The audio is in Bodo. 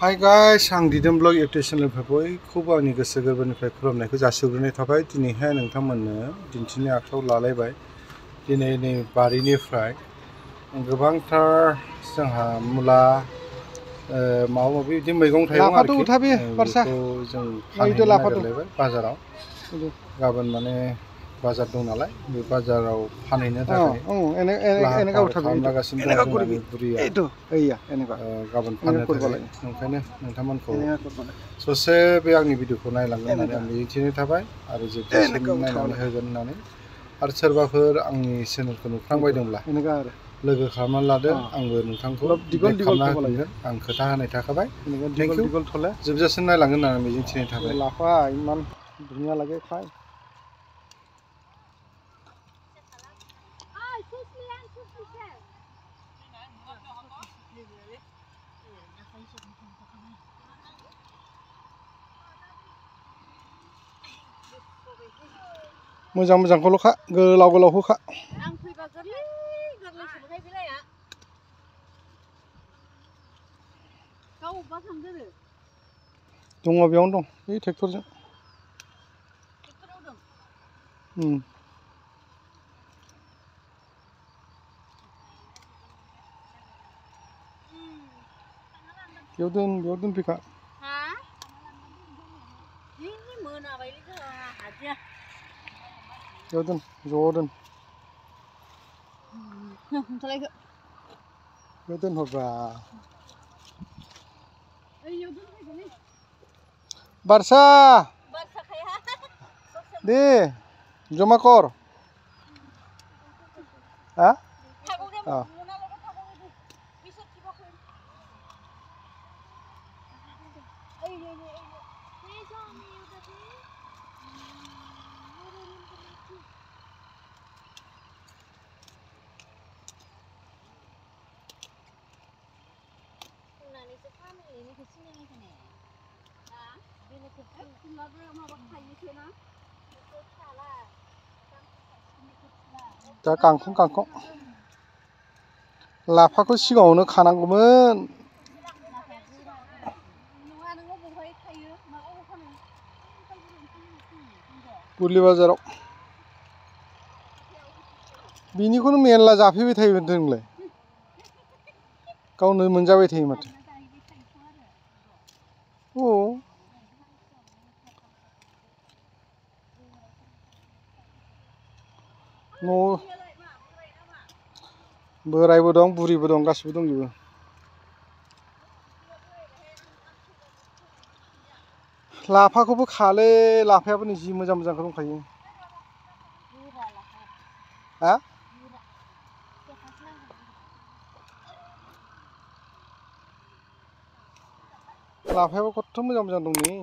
हाय गाइस आं दिदोम ब्लग इउटिउब चेनेलनिफ्राय बयखौबो आंनि गोसो गोरबोनिफ्राय खुलुमनायखौ जासिहरग्रोनाय थाबाय। दिनैहाय नोंथांमोननो दिन्थिनो आखायाव लालायबाय। दिनै नै बारिनिफ्राय गोबांथार जोंहा मुला माबा माबि बिदि मैगं थाइगं आरोखि बेखौ जों फानहैनो नागिरलायबाय बाजाराव। गाबोन माने बाजार दं नालाय बे बाजाराव फानहैनो थाखाय लाहार फाहार खालामगासिनो दं जोंनि बुरिया गाबोन फाननो थाखाय। ओंखायनो नोंथांमोनखौ ससे बे आंनि भिडिअखौ नायलांगोन होननानै आं मिजिंथिनाय थाबाय आरो जोबजासिम नायनानै होगोन होननानै। आरो सोरबाफोर आंनि चेनेलखौ नुफ्लांबायदोंब्ला लोगो खालामनानै लादो, आंबो नोंथांखौ बेक खालामना होफिनगोन। आं खोथा होनाय थाखाबाय। Thank you. जोबजासिम नायलांगोन होननानै मिजिंथिनाय थाबाय। लाफा इमान धुनिया লাগে खाय। मोजां मोजांखौल' खा, गोलाव गोलावखौ खा। आं फैबा गोरलै गोरलैसोहाय बिलाइआ। गाव अबेबा थांदों? दङ बेयावनो दं, बे ट्रेक्टरजों। ट्रेक्टराव दं? बेयाव दोनफैखा। हा? जि मोनाबायलै जोंहा हादिया। बेयाव दोन, ज' दोन। हमथालायखो। बेयाव दोनहरब्रा। ओइयाव दोनफैदोलै। बारसा बारसाखाया। दे जमा कर। हा? दा गांखं लाफाखौ सिगाङावनो खानांगौमोन। बुरलि बाजाराव बिनिखौनो मेरला जाफैबाय थायो नोंलाय। गावनो मोनजाबाय थायो माथो। औ न' बोरायबो दं बुरिबो दं गासिबो दंजोबो। लाफाखौबो खालै, लाफायाबो नै जि मोजां मोजांखौ दंखायो। हा? लाफायाबो खथ्थ' मोजां मोजां दं नै।